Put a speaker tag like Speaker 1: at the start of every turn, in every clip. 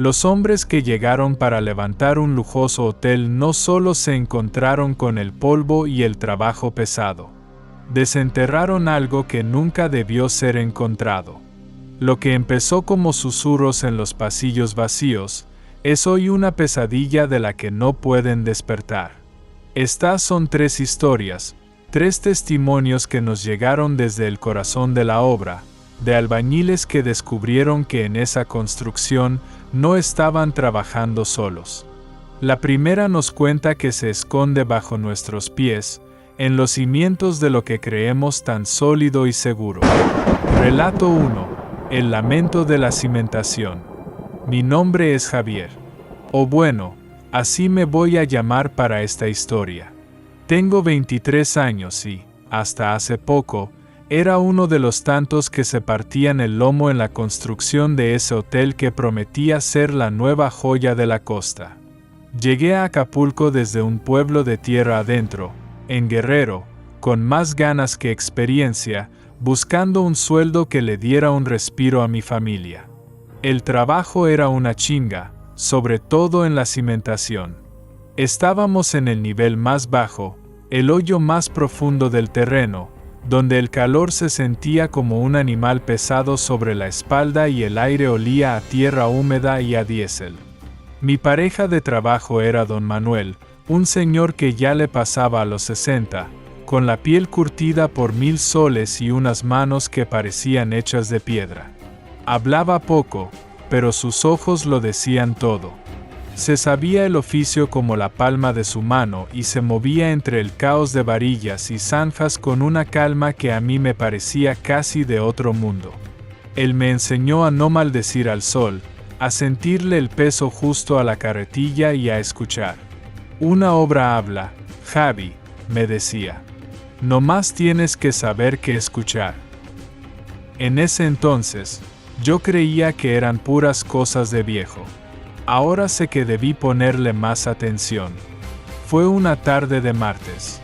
Speaker 1: Los hombres que llegaron para levantar un lujoso hotel no solo se encontraron con el polvo y el trabajo pesado. Desenterraron algo que nunca debió ser encontrado. Lo que empezó como susurros en los pasillos vacíos, es hoy una pesadilla de la que no pueden despertar. Estas son 3 historias, 3 testimonios que nos llegaron desde el corazón de la obra, de albañiles que descubrieron que en esa construcción no estaban trabajando solos. La primera nos cuenta que se esconde bajo nuestros pies, en los cimientos de lo que creemos tan sólido y seguro. Relato 1. El lamento de la cimentación. Mi nombre es Javier. O bueno, así me voy a llamar para esta historia. Tengo 23 años y, hasta hace poco, era uno de los tantos que se partían el lomo en la construcción de ese hotel que prometía ser la nueva joya de la costa. Llegué a Acapulco desde un pueblo de tierra adentro, en Guerrero, con más ganas que experiencia, buscando un sueldo que le diera un respiro a mi familia. El trabajo era una chinga, sobre todo en la cimentación. Estábamos en el nivel más bajo, el hoyo más profundo del terreno, donde el calor se sentía como un animal pesado sobre la espalda y el aire olía a tierra húmeda y a diésel. Mi pareja de trabajo era don Manuel, un señor que ya le pasaba a los 60, con la piel curtida por 1000 soles y unas manos que parecían hechas de piedra. Hablaba poco, pero sus ojos lo decían todo. Se sabía el oficio como la palma de su mano y se movía entre el caos de varillas y zanjas con una calma que a mí me parecía casi de otro mundo. Él me enseñó a no maldecir al sol, a sentirle el peso justo a la carretilla y a escuchar. Una obra habla, Javi, me decía. No más tienes que saber qué escuchar. En ese entonces, yo creía que eran puras cosas de viejo. Ahora sé que debí ponerle más atención. Fue una tarde de martes.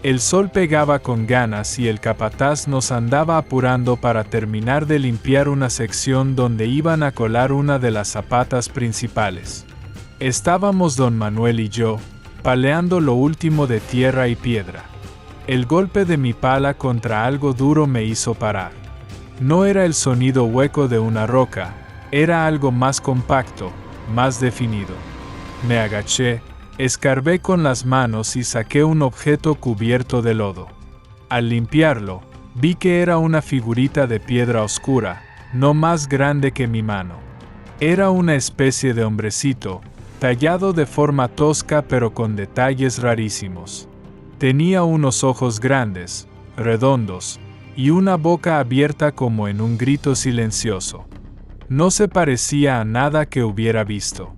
Speaker 1: El sol pegaba con ganas y el capataz nos andaba apurando para terminar de limpiar una sección donde iban a colar una de las zapatas principales. Estábamos don Manuel y yo, paleando lo último de tierra y piedra. El golpe de mi pala contra algo duro me hizo parar. No era el sonido hueco de una roca, era algo más compacto, más definido. Me agaché, escarbé con las manos y saqué un objeto cubierto de lodo. Al limpiarlo, vi que era una figurita de piedra oscura, no más grande que mi mano. Era una especie de hombrecito, tallado de forma tosca pero con detalles rarísimos. Tenía unos ojos grandes, redondos, y una boca abierta como en un grito silencioso. No se parecía a nada que hubiera visto.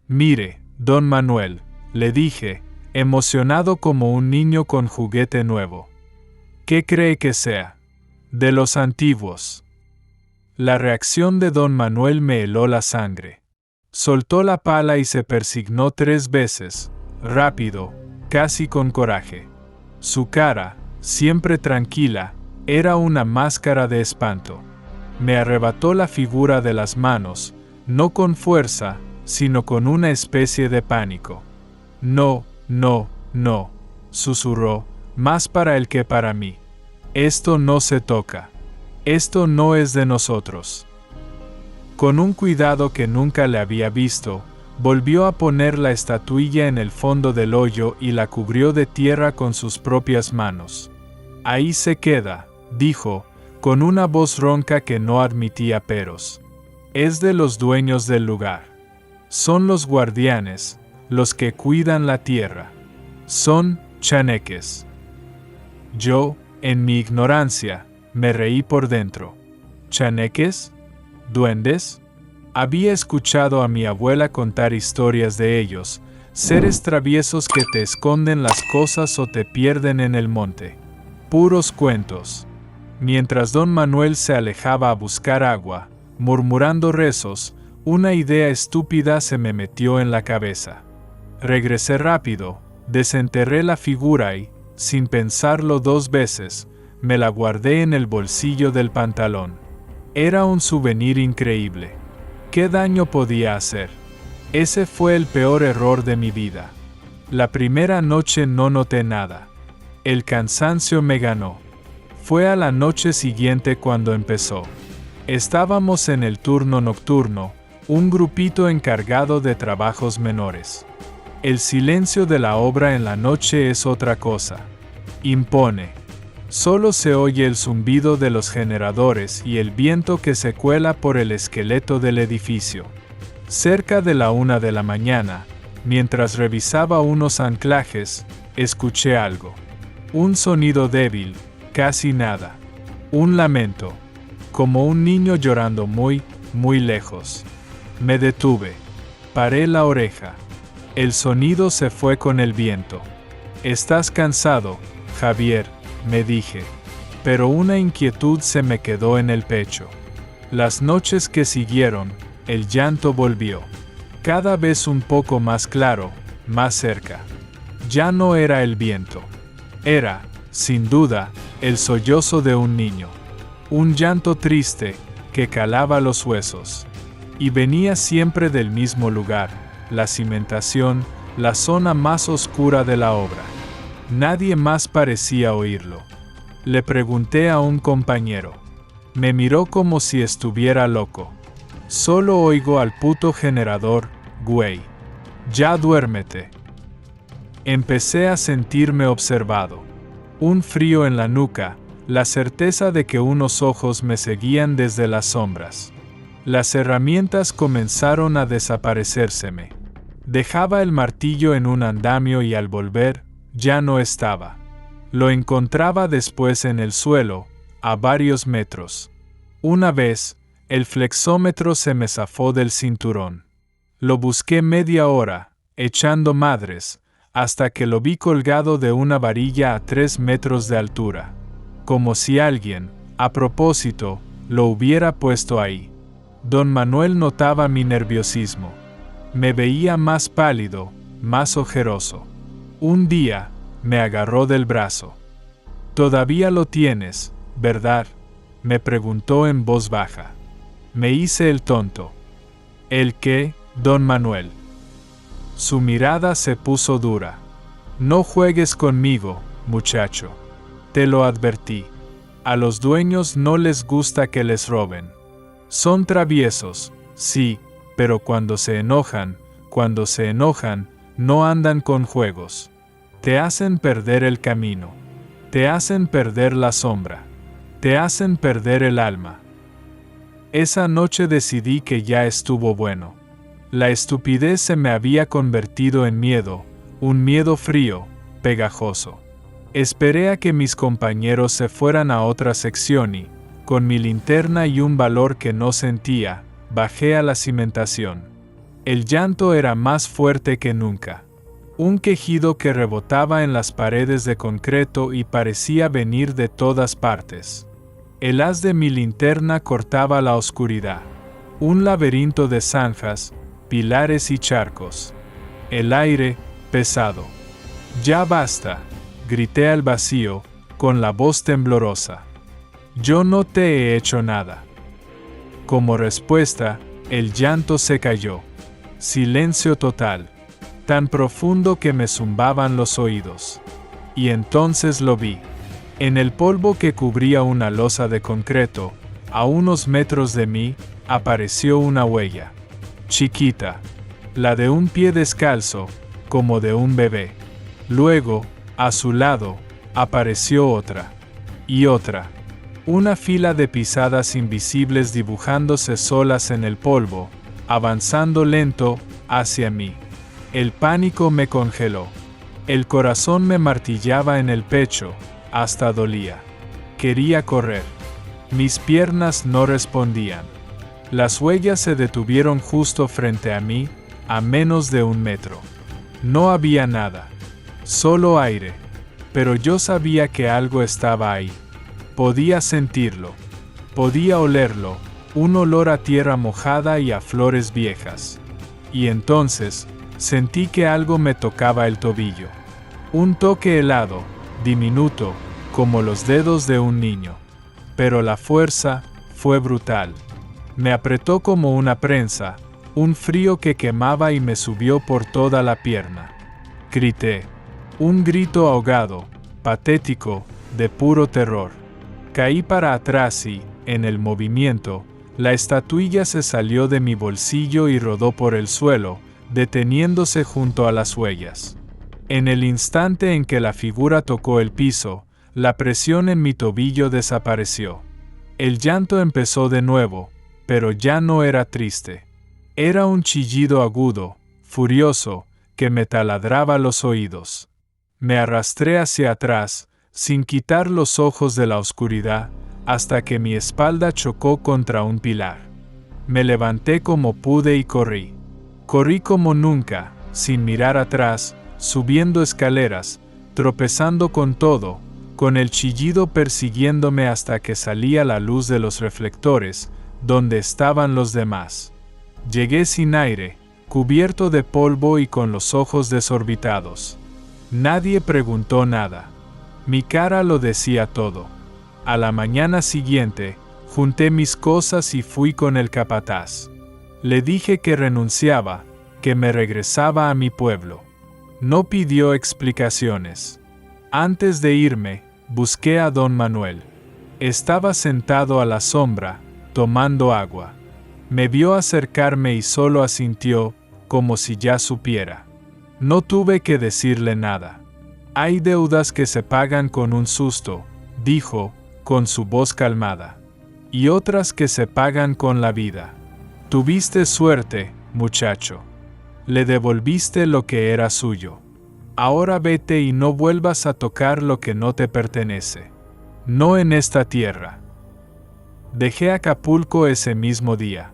Speaker 1: Mire, don Manuel, le dije, emocionado como un niño con juguete nuevo. ¿Qué cree que sea? De los antiguos. La reacción de don Manuel me heló la sangre. Soltó la pala y se persignó 3 veces, rápido, casi con coraje. Su cara, siempre tranquila, era una máscara de espanto. Me arrebató la figura de las manos, no con fuerza, sino con una especie de pánico. No, no, no, susurró, más para él que para mí. Esto no se toca. Esto no es de nosotros. Con un cuidado que nunca le había visto, volvió a poner la estatuilla en el fondo del hoyo y la cubrió de tierra con sus propias manos. Ahí se queda, dijo, con una voz ronca que no admitía peros. Es de los dueños del lugar. Son los guardianes, los que cuidan la tierra. Son chaneques. Yo, en mi ignorancia, me reí por dentro. ¿Chaneques? ¿Duendes? Había escuchado a mi abuela contar historias de ellos, seres traviesos que te esconden las cosas o te pierden en el monte. Puros cuentos. Mientras don Manuel se alejaba a buscar agua, murmurando rezos, una idea estúpida se me metió en la cabeza. Regresé rápido, desenterré la figura y, sin pensarlo 2 veces, me la guardé en el bolsillo del pantalón. Era un souvenir increíble. ¿Qué daño podía hacer? Ese fue el peor error de mi vida. La primera noche no noté nada. El cansancio me ganó. Fue a la noche siguiente cuando empezó. Estábamos en el turno nocturno, un grupito encargado de trabajos menores. El silencio de la obra en la noche es otra cosa. Impone. Solo se oye el zumbido de los generadores y el viento que se cuela por el esqueleto del edificio. Cerca de la 1 de la mañana, mientras revisaba unos anclajes, escuché algo. Un sonido débil, casi nada. Un lamento, como un niño llorando muy, muy lejos. Me detuve. Paré la oreja. El sonido se fue con el viento. «Estás cansado, Javier», me dije. Pero una inquietud se me quedó en el pecho. Las noches que siguieron, el llanto volvió. Cada vez un poco más claro, más cerca. Ya no era el viento. Era, sin duda, el sollozo de un niño. Un llanto triste, que calaba los huesos. Y venía siempre del mismo lugar, la cimentación, la zona más oscura de la obra. Nadie más parecía oírlo. Le pregunté a un compañero. Me miró como si estuviera loco. «Solo oigo al puto generador, güey. Ya duérmete». Empecé a sentirme observado. Un frío en la nuca, la certeza de que unos ojos me seguían desde las sombras. Las herramientas comenzaron a desaparecérseme. Dejaba el martillo en un andamio y al volver, ya no estaba. Lo encontraba después en el suelo, a varios metros. Una vez, el flexómetro se me zafó del cinturón. Lo busqué media hora, echando madres, hasta que lo vi colgado de una varilla a 3 metros de altura. Como si alguien, a propósito, lo hubiera puesto ahí. Don Manuel notaba mi nerviosismo. Me veía más pálido, más ojeroso. Un día, me agarró del brazo. «Todavía lo tienes, ¿verdad?», me preguntó en voz baja. Me hice el tonto. «¿El qué, don Manuel?». Su mirada se puso dura. «No juegues conmigo, muchacho. Te lo advertí. A los dueños no les gusta que les roben. Son traviesos, sí, pero cuando se enojan, no andan con juegos. Te hacen perder el camino. Te hacen perder la sombra. Te hacen perder el alma». Esa noche decidí que ya estuvo bueno. La estupidez se me había convertido en miedo, un miedo frío, pegajoso. Esperé a que mis compañeros se fueran a otra sección y, con mi linterna y un valor que no sentía, bajé a la cimentación. El llanto era más fuerte que nunca. Un quejido que rebotaba en las paredes de concreto y parecía venir de todas partes. El haz de mi linterna cortaba la oscuridad. Un laberinto de zanjas, pilares y charcos. El aire, pesado. «Ya basta», grité al vacío, con la voz temblorosa. «Yo no te he hecho nada». Como respuesta, el llanto se cayó. Silencio total, tan profundo que me zumbaban los oídos. Y entonces lo vi. En el polvo que cubría una losa de concreto, a unos metros de mí, apareció una huella. Chiquita, la de un pie descalzo, como de un bebé. Luego, a su lado, apareció otra. Y otra. Una fila de pisadas invisibles dibujándose solas en el polvo, avanzando lento, hacia mí. El pánico me congeló. El corazón me martillaba en el pecho, hasta dolía. Quería correr. Mis piernas no respondían. Las huellas se detuvieron justo frente a mí, a menos de 1 metro. No había nada. Solo aire. Pero yo sabía que algo estaba ahí. Podía sentirlo. Podía olerlo, un olor a tierra mojada y a flores viejas. Y entonces, sentí que algo me tocaba el tobillo. Un toque helado, diminuto, como los dedos de un niño. Pero la fuerza fue brutal. Me apretó como una prensa, un frío que quemaba y me subió por toda la pierna. Grité. Un grito ahogado, patético, de puro terror. Caí para atrás y, en el movimiento, la estatuilla se salió de mi bolsillo y rodó por el suelo, deteniéndose junto a las huellas. En el instante en que la figura tocó el piso, la presión en mi tobillo desapareció. El llanto empezó de nuevo, pero ya no era triste. Era un chillido agudo, furioso, que me taladraba los oídos. Me arrastré hacia atrás, sin quitar los ojos de la oscuridad, hasta que mi espalda chocó contra un pilar. Me levanté como pude y corrí. Corrí como nunca, sin mirar atrás, subiendo escaleras, tropezando con todo, con el chillido persiguiéndome hasta que salía la luz de los reflectores, donde estaban los demás. Llegué sin aire, cubierto de polvo y con los ojos desorbitados. Nadie preguntó nada. Mi cara lo decía todo. A la mañana siguiente, junté mis cosas y fui con el capataz. Le dije que renunciaba, que me regresaba a mi pueblo. No pidió explicaciones. Antes de irme, busqué a don Manuel. Estaba sentado a la sombra, tomando agua. Me vio acercarme y solo asintió, como si ya supiera. No tuve que decirle nada. Hay deudas que se pagan con un susto, dijo, con su voz calmada. Y otras que se pagan con la vida. Tuviste suerte, muchacho. Le devolviste lo que era suyo. Ahora vete y no vuelvas a tocar lo que no te pertenece. No en esta tierra. Dejé Acapulco ese mismo día.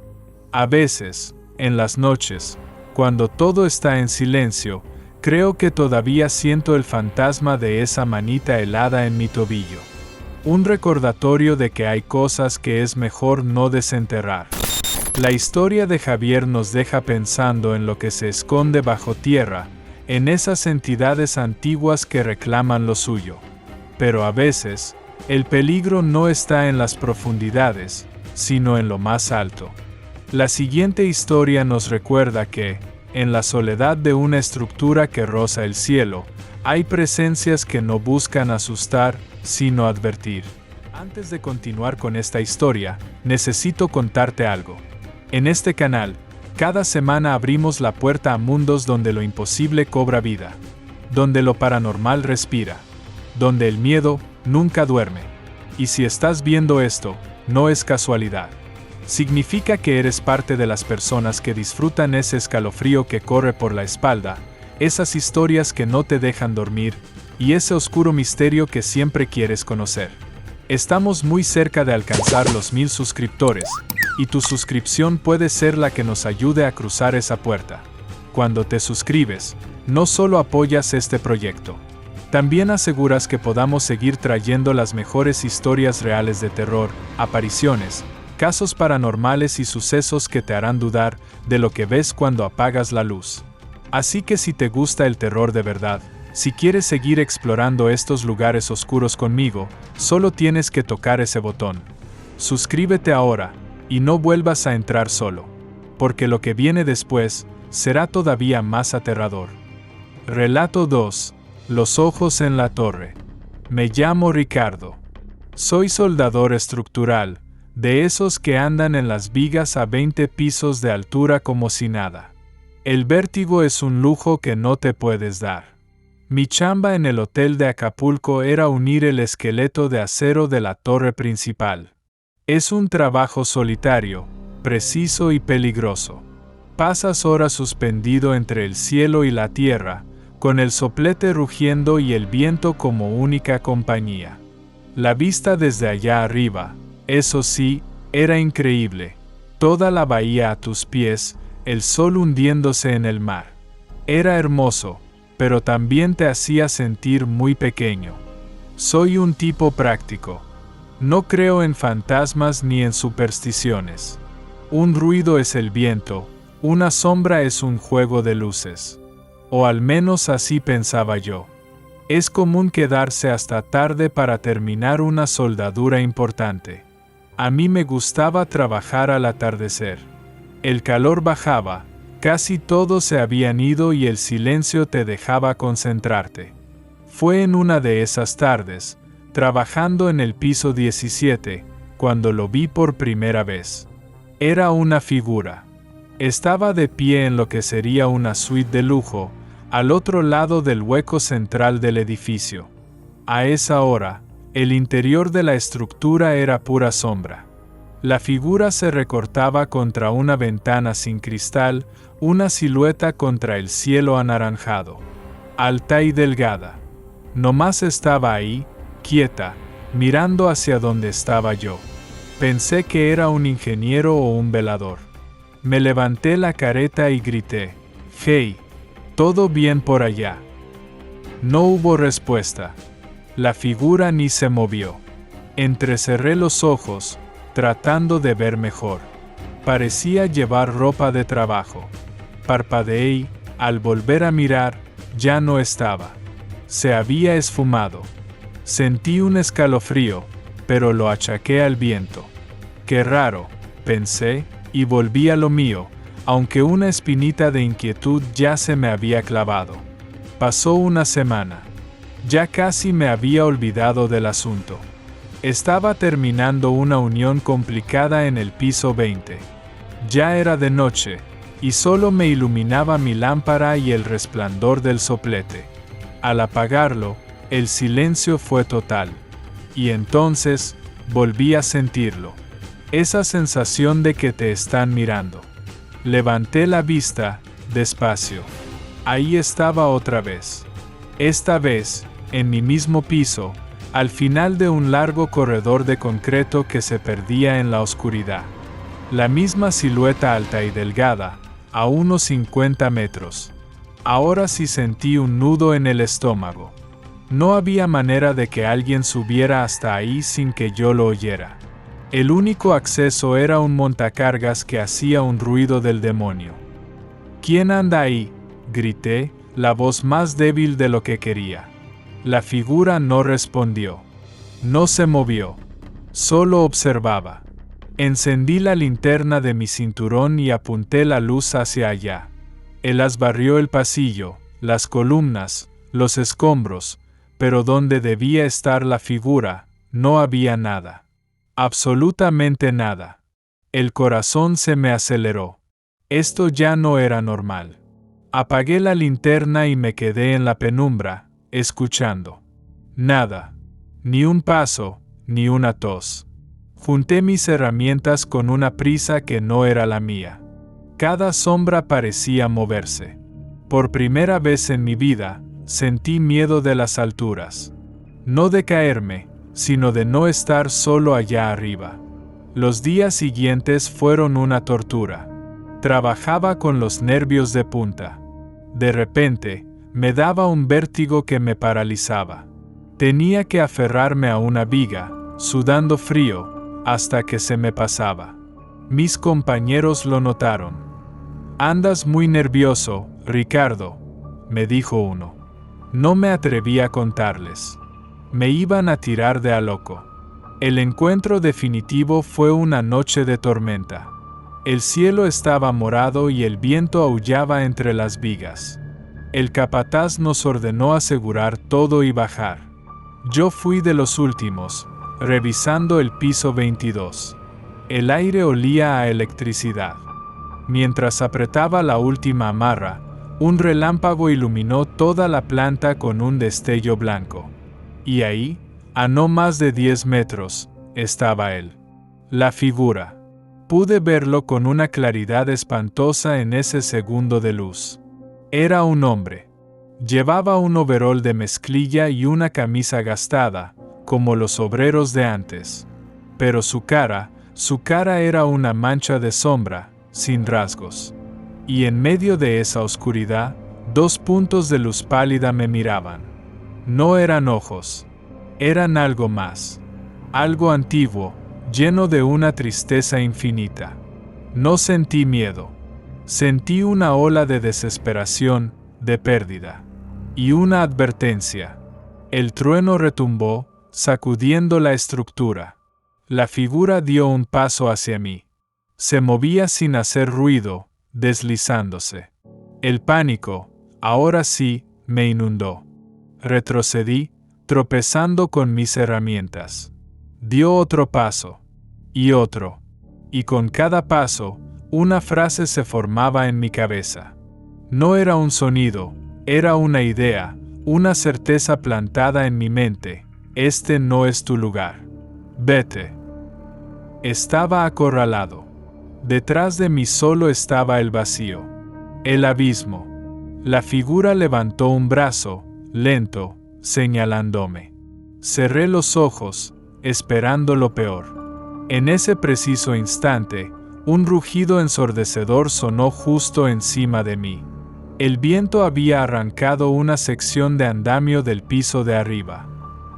Speaker 1: A veces, en las noches, cuando todo está en silencio, creo que todavía siento el fantasma de esa manita helada en mi tobillo. Un recordatorio de que hay cosas que es mejor no desenterrar. La historia de Javier nos deja pensando en lo que se esconde bajo tierra, en esas entidades antiguas que reclaman lo suyo. Pero a veces, el peligro no está en las profundidades, sino en lo más alto. La siguiente historia nos recuerda que, en la soledad de una estructura que roza el cielo, hay presencias que no buscan asustar, sino advertir. Antes de continuar con esta historia, necesito contarte algo. En este canal, cada semana abrimos la puerta a mundos donde lo imposible cobra vida, donde lo paranormal respira, donde el miedo nunca duerme. Y si estás viendo esto, no es casualidad. Significa que eres parte de las personas que disfrutan ese escalofrío que corre por la espalda, esas historias que no te dejan dormir, y ese oscuro misterio que siempre quieres conocer. Estamos muy cerca de alcanzar los 1000 suscriptores, y tu suscripción puede ser la que nos ayude a cruzar esa puerta. Cuando te suscribes, no solo apoyas este proyecto, también aseguras que podamos seguir trayendo las mejores historias reales de terror, apariciones, casos paranormales y sucesos que te harán dudar de lo que ves cuando apagas la luz. Así que si te gusta el terror de verdad, si quieres seguir explorando estos lugares oscuros conmigo, solo tienes que tocar ese botón. Suscríbete ahora, y no vuelvas a entrar solo, porque lo que viene después será todavía más aterrador. Relato 2. Los ojos en la torre. Me llamo Ricardo. Soy soldador estructural, de esos que andan en las vigas a 20 pisos de altura como si nada. El vértigo es un lujo que no te puedes dar. Mi chamba en el hotel de Acapulco era unir el esqueleto de acero de la torre principal. Es un trabajo solitario, preciso y peligroso. Pasas horas suspendido entre el cielo y la tierra, con el soplete rugiendo y el viento como única compañía. La vista desde allá arriba, eso sí, era increíble. Toda la bahía a tus pies, el sol hundiéndose en el mar. Era hermoso, pero también te hacía sentir muy pequeño. Soy un tipo práctico. No creo en fantasmas ni en supersticiones. Un ruido es el viento, una sombra es un juego de luces. O al menos así pensaba yo. Es común quedarse hasta tarde para terminar una soldadura importante. A mí me gustaba trabajar al atardecer. El calor bajaba, casi todos se habían ido y el silencio te dejaba concentrarte. Fue en una de esas tardes, trabajando en el piso 17, cuando lo vi por primera vez. Era una figura. Estaba de pie en lo que sería una suite de lujo, al otro lado del hueco central del edificio. A esa hora, el interior de la estructura era pura sombra. La figura se recortaba contra una ventana sin cristal, una silueta contra el cielo anaranjado. Alta y delgada. Nomás estaba ahí, quieta, mirando hacia donde estaba yo. Pensé que era un ingeniero o un velador. Me levanté la careta y grité: «Hey, ¿todo bien por allá?». No hubo respuesta. La figura ni se movió. Entrecerré los ojos, tratando de ver mejor. Parecía llevar ropa de trabajo. Parpadeé y, al volver a mirar, ya no estaba. Se había esfumado. Sentí un escalofrío, pero lo achaqué al viento. Qué raro, pensé, y volví a lo mío, aunque una espinita de inquietud ya se me había clavado. Pasó una semana. Ya casi me había olvidado del asunto. Estaba terminando una unión complicada en el piso 20. Ya era de noche, y solo me iluminaba mi lámpara y el resplandor del soplete. Al apagarlo, el silencio fue total. Y entonces, volví a sentirlo. Esa sensación de que te están mirando. Levanté la vista, despacio. Ahí estaba otra vez. Esta vez, en mi mismo piso, al final de un largo corredor de concreto que se perdía en la oscuridad. La misma silueta alta y delgada, a unos 50 metros. Ahora sí sentí un nudo en el estómago. No había manera de que alguien subiera hasta ahí sin que yo lo oyera. El único acceso era un montacargas que hacía un ruido del demonio. «¿Quién anda ahí?», grité, la voz más débil de lo que quería. La figura no respondió. No se movió. Solo observaba. Encendí la linterna de mi cinturón y apunté la luz hacia allá. Él barrió el pasillo, las columnas, los escombros, pero donde debía estar la figura, no había nada. Absolutamente nada. El corazón se me aceleró. Esto ya no era normal. Apagué la linterna y me quedé en la penumbra, escuchando. Nada. Ni un paso, ni una tos. Junté mis herramientas con una prisa que no era la mía. Cada sombra parecía moverse. Por primera vez en mi vida, sentí miedo de las alturas. No de caerme, sino de no estar solo allá arriba. Los días siguientes fueron una tortura. Trabajaba con los nervios de punta. De repente, me daba un vértigo que me paralizaba. Tenía que aferrarme a una viga, sudando frío, hasta que se me pasaba. Mis compañeros lo notaron. «Andas muy nervioso, Ricardo», me dijo uno. No me atreví a contarles. Me iban a tirar de a loco. El encuentro definitivo fue una noche de tormenta. El cielo estaba morado y el viento aullaba entre las vigas. El capataz nos ordenó asegurar todo y bajar. Yo fui de los últimos, revisando el piso 22. El aire olía a electricidad. Mientras apretaba la última amarra, un relámpago iluminó toda la planta con un destello blanco. Y ahí, a no más de 10 metros, estaba él. La figura. Pude verlo con una claridad espantosa en ese segundo de luz. Era un hombre. Llevaba un overol de mezclilla y una camisa gastada, como los obreros de antes. Pero su cara era una mancha de sombra, sin rasgos. Y en medio de esa oscuridad, 2 puntos de luz pálida me miraban. No eran ojos. Eran algo más. Algo antiguo, lleno de una tristeza infinita. No sentí miedo. Sentí una ola de desesperación, de pérdida. Y una advertencia. El trueno retumbó, sacudiendo la estructura. La figura dio un paso hacia mí. Se movía sin hacer ruido, deslizándose. El pánico, ahora sí, me inundó. Retrocedí, tropezando con mis herramientas. Dio otro paso. Y otro. Y con cada paso, una frase se formaba en mi cabeza. No era un sonido, era una idea, una certeza plantada en mi mente. Este no es tu lugar. Vete. Estaba acorralado. Detrás de mí solo estaba el vacío. El abismo. La figura levantó un brazo, lento, señalándome. Cerré los ojos, esperando lo peor. En ese preciso instante, un rugido ensordecedor sonó justo encima de mí. El viento había arrancado una sección de andamio del piso de arriba.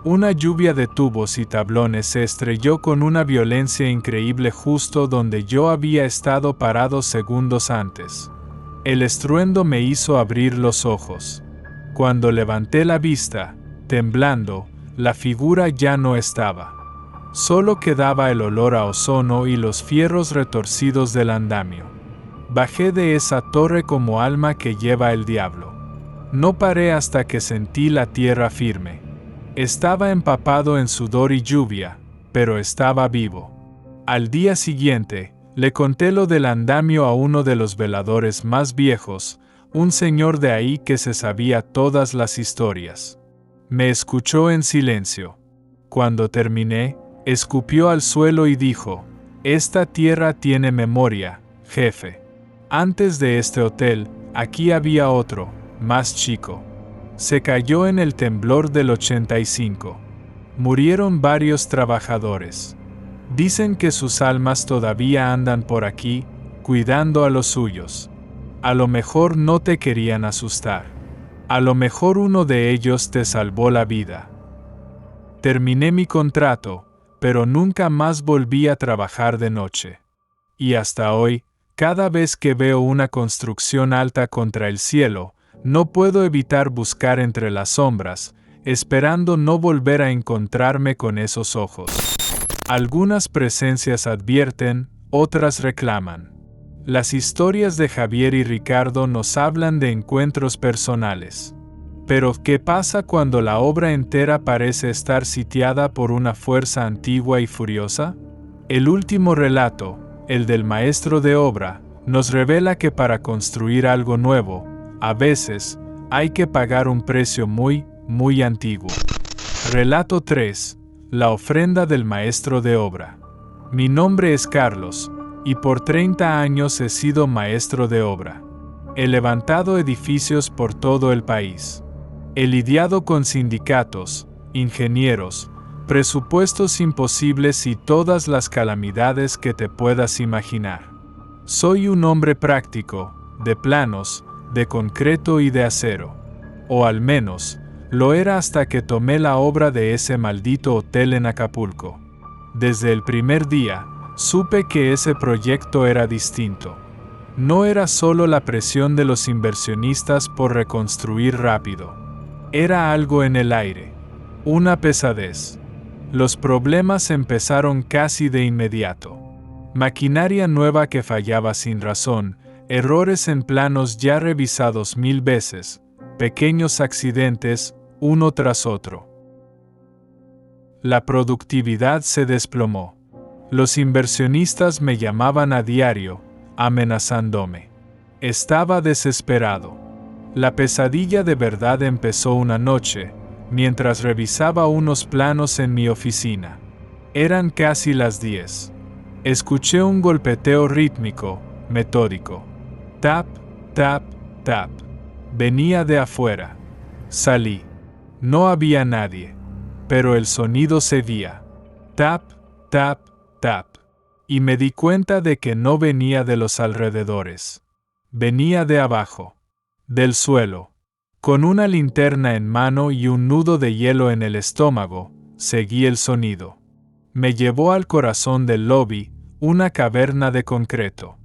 Speaker 1: Una lluvia de tubos y tablones se estrelló con una violencia increíble justo donde yo había estado parado segundos antes. El estruendo me hizo abrir los ojos. Cuando levanté la vista, temblando, la figura ya no estaba. Solo quedaba el olor a ozono y los fierros retorcidos del andamio. Bajé de esa torre como alma que lleva el diablo. No paré hasta que sentí la tierra firme. Estaba empapado en sudor y lluvia, pero estaba vivo. Al día siguiente, le conté lo del andamio a uno de los veladores más viejos, un señor de ahí que se sabía todas las historias. Me escuchó en silencio. Cuando terminé, escupió al suelo y dijo: «Esta tierra tiene memoria, jefe. Antes de este hotel, aquí había otro, más chico. Se cayó en el temblor del 85. Murieron varios trabajadores. Dicen que sus almas todavía andan por aquí, cuidando a los suyos. A lo mejor no te querían asustar. A lo mejor uno de ellos te salvó la vida». Terminé mi contrato, pero nunca más volví a trabajar de noche. Y hasta hoy, cada vez que veo una construcción alta contra el cielo, no puedo evitar buscar entre las sombras, esperando no volver a encontrarme con esos ojos. Algunas presencias advierten, otras reclaman. Las historias de Javier y Ricardo nos hablan de encuentros personales. Pero, ¿qué pasa cuando la obra entera parece estar sitiada por una fuerza antigua y furiosa? El último relato, el del maestro de obra, nos revela que para construir algo nuevo, a veces, hay que pagar un precio muy, muy antiguo. Relato 3. La ofrenda del maestro de obra. Mi nombre es Carlos, y por 30 años he sido maestro de obra. He levantado edificios por todo el país. He lidiado con sindicatos, ingenieros, presupuestos imposibles y todas las calamidades que te puedas imaginar. Soy un hombre práctico, de planos, de concreto y de acero. O al menos, lo era hasta que tomé la obra de ese maldito hotel en Acapulco. Desde el primer día, supe que ese proyecto era distinto. No era solo la presión de los inversionistas por reconstruir rápido. Era algo en el aire. Una pesadez. Los problemas empezaron casi de inmediato. Maquinaria nueva que fallaba sin razón, errores en planos ya revisados 1000 veces, pequeños accidentes, uno tras otro. La productividad se desplomó. Los inversionistas me llamaban a diario, amenazándome. Estaba desesperado. La pesadilla de verdad empezó una noche, mientras revisaba unos planos en mi oficina. Eran casi las 10. Escuché un golpeteo rítmico, metódico. Tap, tap, tap. Venía de afuera. Salí. No había nadie, pero el sonido seguía. Tap, tap, tap. Y me di cuenta de que no venía de los alrededores. Venía de abajo. Del suelo. Con una linterna en mano y un nudo de hielo en el estómago, seguí el sonido. Me llevó al corazón del lobby, una caverna de concreto.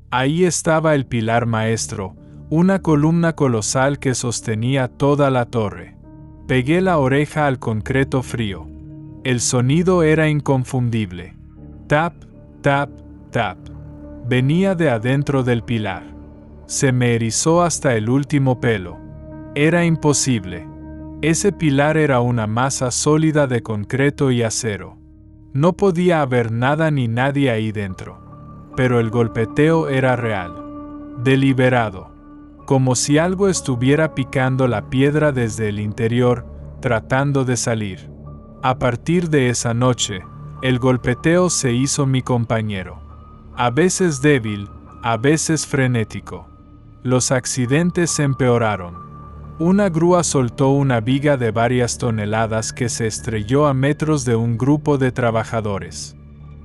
Speaker 1: Ahí estaba el pilar maestro, una columna colosal que sostenía toda la torre. Pegué la oreja al concreto frío. El sonido era inconfundible. Tap, tap, tap. Venía de adentro del pilar. Se me erizó hasta el último pelo. Era imposible. Ese pilar era una masa sólida de concreto y acero. No podía haber nada ni nadie ahí dentro. Pero el golpeteo era real. Deliberado. Como si algo estuviera picando la piedra desde el interior, tratando de salir. A partir de esa noche, el golpeteo se hizo mi compañero. A veces débil, a veces frenético. Los accidentes empeoraron. Una grúa soltó una viga de varias toneladas que se estrelló a metros de un grupo de trabajadores.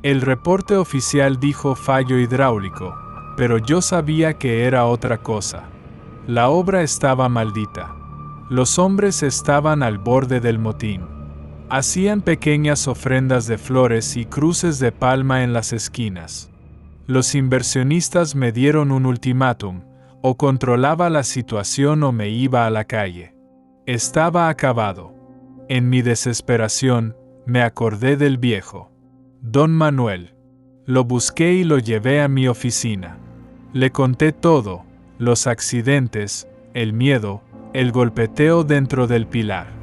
Speaker 1: El reporte oficial dijo fallo hidráulico, pero yo sabía que era otra cosa. La obra estaba maldita. Los hombres estaban al borde del motín. Hacían pequeñas ofrendas de flores y cruces de palma en las esquinas. Los inversionistas me dieron un ultimátum: o controlaba la situación o me iba a la calle. Estaba acabado. En mi desesperación, me acordé del viejo Don Manuel. Lo busqué y lo llevé a mi oficina. Le conté todo: los accidentes, el miedo, el golpeteo dentro del pilar.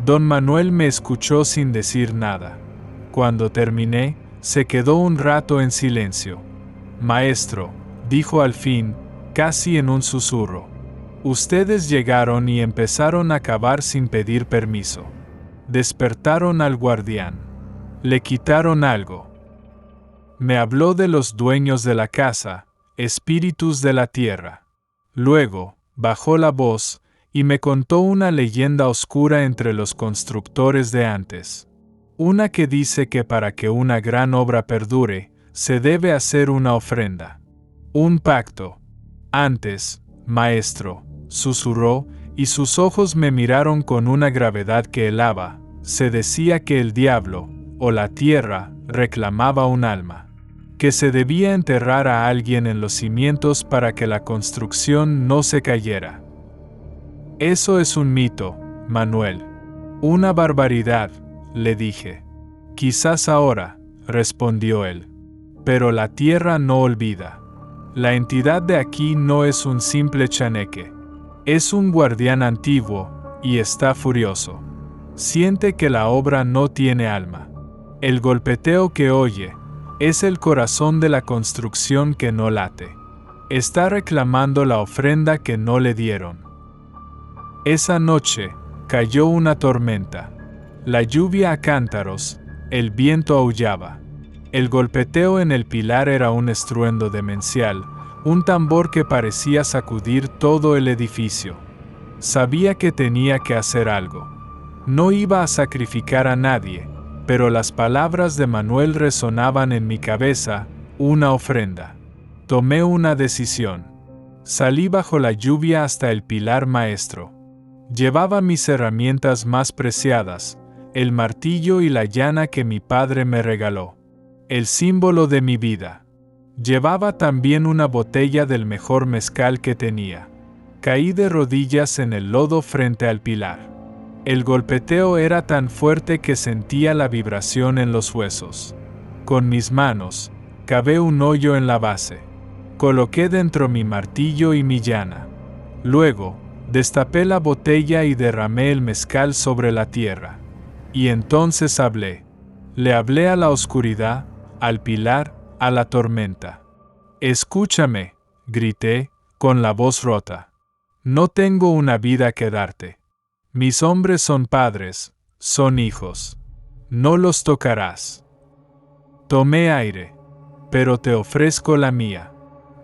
Speaker 1: Don Manuel me escuchó sin decir nada. Cuando terminé, se quedó un rato en silencio. Maestro, dijo al fin, casi en un susurro. Ustedes llegaron y empezaron a cavar sin pedir permiso. Despertaron al guardián. Le quitaron algo. Me habló de los dueños de la casa, espíritus de la tierra. Luego, bajó la voz y me contó una leyenda oscura entre los constructores de antes. Una que dice que para que una gran obra perdure, se debe hacer una ofrenda. Un pacto. Antes, maestro, susurró, y sus ojos me miraron con una gravedad que helaba. Se decía que el diablo, o la tierra, reclamaba un alma. Que se debía enterrar a alguien en los cimientos para que la construcción no se cayera. Eso es un mito, Manuel. Una barbaridad, le dije. Quizás ahora, respondió él. Pero la tierra no olvida. La entidad de aquí no es un simple chaneque. Es un guardián antiguo, y está furioso. Siente que la obra no tiene alma. El golpeteo que oye es el corazón de la construcción que no late. Está reclamando la ofrenda que no le dieron. Esa noche cayó una tormenta. La lluvia a cántaros, el viento aullaba. El golpeteo en el pilar era un estruendo demencial, un tambor que parecía sacudir todo el edificio. Sabía que tenía que hacer algo. No iba a sacrificar a nadie, pero las palabras de Manuel resonaban en mi cabeza: una ofrenda. Tomé una decisión. Salí bajo la lluvia hasta el pilar maestro. Llevaba mis herramientas más preciadas, el martillo y la llana que mi padre me regaló. El símbolo de mi vida. Llevaba también una botella del mejor mezcal que tenía. Caí de rodillas en el lodo frente al pilar. El golpeteo era tan fuerte que sentía la vibración en los huesos. Con mis manos, cavé un hoyo en la base. Coloqué dentro mi martillo y mi llana. Luego, destapé la botella y derramé el mezcal sobre la tierra. Y entonces hablé. Le hablé a la oscuridad, al pilar, a la tormenta. Escúchame, grité, con la voz rota. No tengo una vida que darte. Mis hombres son padres, son hijos. No los tocarás. Tomé aire, pero te ofrezco la mía.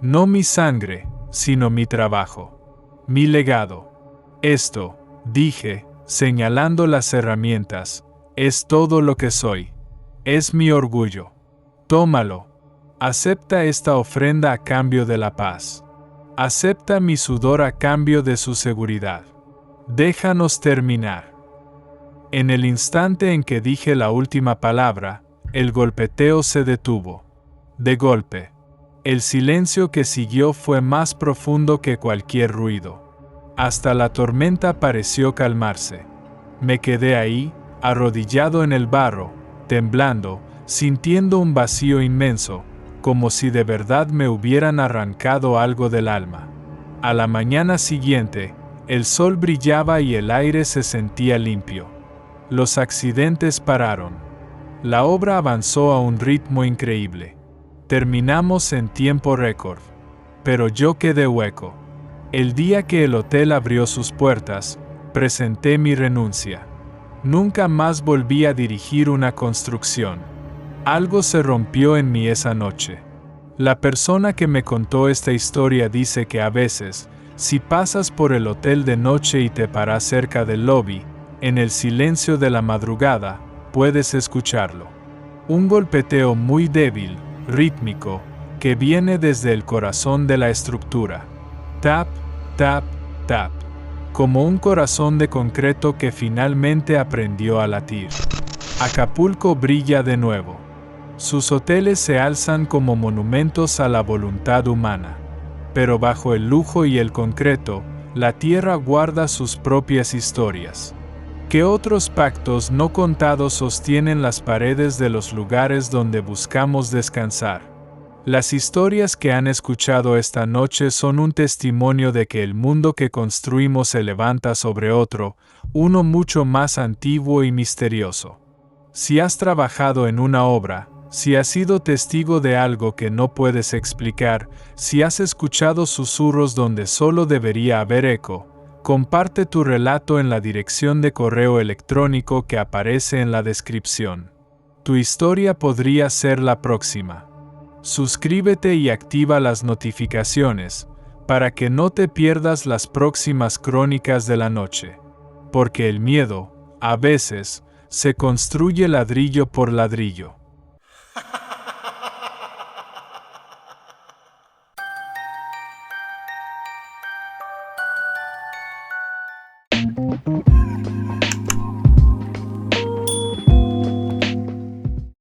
Speaker 1: No mi sangre, sino mi trabajo. Mi legado. Esto, dije, señalando las herramientas, es todo lo que soy. Es mi orgullo. Tómalo. Acepta esta ofrenda a cambio de la paz. Acepta mi sudor a cambio de su seguridad. Déjanos terminar. En el instante en que dije la última palabra, el golpeteo se detuvo. De golpe. El silencio que siguió fue más profundo que cualquier ruido. Hasta la tormenta pareció calmarse. Me quedé ahí, arrodillado en el barro, temblando, sintiendo un vacío inmenso, como si de verdad me hubieran arrancado algo del alma. A la mañana siguiente, el sol brillaba y el aire se sentía limpio. Los accidentes pararon. La obra avanzó a un ritmo increíble. Terminamos en tiempo récord. Pero yo quedé hueco. El día que el hotel abrió sus puertas, presenté mi renuncia. Nunca más volví a dirigir una construcción. Algo se rompió en mí esa noche. La persona que me contó esta historia dice que a veces, si pasas por el hotel de noche y te paras cerca del lobby, en el silencio de la madrugada, puedes escucharlo. Un golpeteo muy débil, rítmico, que viene desde el corazón de la estructura. Tap, tap, tap. Como un corazón de concreto que finalmente aprendió a latir. Acapulco brilla de nuevo. Sus hoteles se alzan como monumentos a la voluntad humana. Pero bajo el lujo y el concreto, la tierra guarda sus propias historias. ¿Qué otros pactos no contados sostienen las paredes de los lugares donde buscamos descansar? Las historias que han escuchado esta noche son un testimonio de que el mundo que construimos se levanta sobre otro, uno mucho más antiguo y misterioso. Si has trabajado en una obra, si has sido testigo de algo que no puedes explicar, si has escuchado susurros donde solo debería haber eco, comparte tu relato en la dirección de correo electrónico que aparece en la descripción. Tu historia podría ser la próxima. Suscríbete y activa las notificaciones para que no te pierdas las próximas crónicas de la noche. Porque el miedo, a veces, se construye ladrillo por ladrillo.